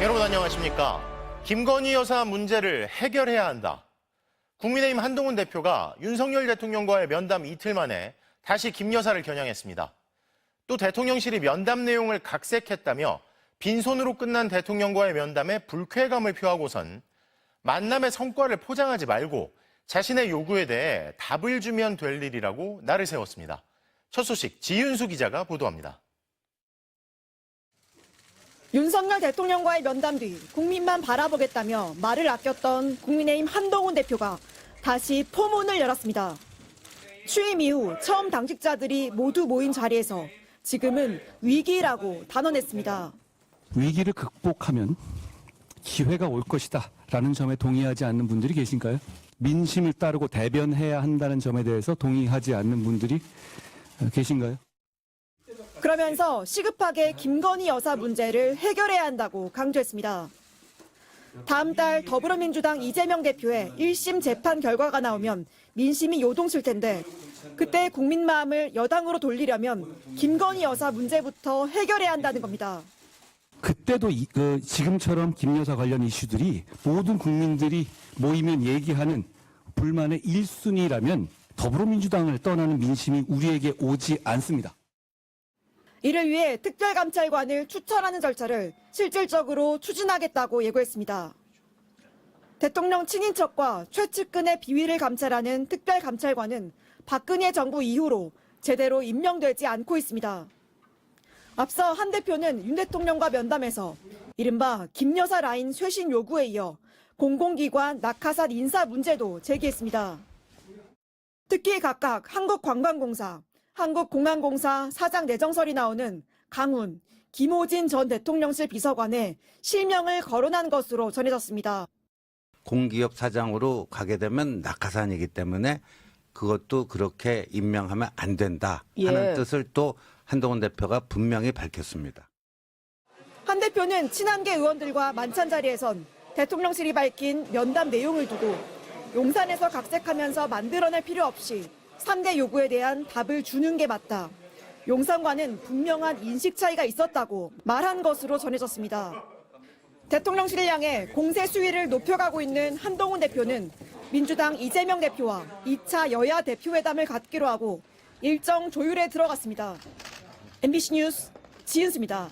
여러분 안녕하십니까? 김건희 여사 문제를 해결해야 한다. 국민의힘 한동훈 대표가 윤석열 대통령과의 면담 이틀 만에 다시 김 여사를 겨냥했습니다. 또 대통령실이 면담 내용을 각색했다며 빈손으로 끝난 대통령과의 면담에 불쾌감을 표하고선 만남의 성과를 포장하지 말고 자신의 요구에 대해 답을 주면 될 일이라고 날을 세웠습니다. 첫 소식 지윤수 기자가 보도합니다. 윤석열 대통령과의 면담 뒤 국민만 바라보겠다며 말을 아꼈던 국민의힘 한동훈 대표가 다시 포문을 열었습니다. 취임 이후 처음 당직자들이 모두 모인 자리에서 지금은 위기라고 단언했습니다. 위기를 극복하면 기회가 올 것이다 라는 점에 동의하지 않는 분들이 계신가요? 민심을 따르고 대변해야 한다는 점에 대해서 동의하지 않는 분들이 계신가요? 그러면서 시급하게 김건희 여사 문제를 해결해야 한다고 강조했습니다. 다음 달 더불어민주당 이재명 대표의 1심 재판 결과가 나오면 민심이 요동칠 텐데 그때 국민 마음을 여당으로 돌리려면 김건희 여사 문제부터 해결해야 한다는 겁니다. 그때도 지금처럼 김 여사 관련 이슈들이 모든 국민들이 모이면 얘기하는 불만의 1순위라면 더불어민주당을 떠나는 민심이 우리에게 오지 않습니다. 이를 위해 특별감찰관을 추천하는 절차를 실질적으로 추진하겠다고 예고했습니다. 대통령 친인척과 최측근의 비위를 감찰하는 특별감찰관은 박근혜 정부 이후로 제대로 임명되지 않고 있습니다. 앞서 한 대표는 윤 대통령과 면담에서 이른바 김 여사 라인 쇄신 요구에 이어 공공기관 낙하산 인사 문제도 제기했습니다. 특히 각각 한국관광공사, 한국공항공사 사장 내정설이 나오는 강훈, 김호진 전 대통령실 비서관에 실명을 거론한 것으로 전해졌습니다. 공기업 사장으로 가게 되면 낙하산이기 때문에 그것도 그렇게 임명하면 안 된다 하는 뜻을 또 한동훈 대표가 분명히 밝혔습니다. 한 대표는 친한계 의원들과 만찬 자리에선 대통령실이 밝힌 면담 내용을 두고 용산에서 각색하면서 만들어낼 필요 없이 3대 요구에 대한 답을 주는 게 맞다. 용산과는 분명한 인식 차이가 있었다고 말한 것으로 전해졌습니다. 대통령실을 향해 공세 수위를 높여가고 있는 한동훈 대표는 민주당 이재명 대표와 2차 여야 대표회담을 갖기로 하고 일정 조율에 들어갔습니다. MBC 뉴스 지은수입니다.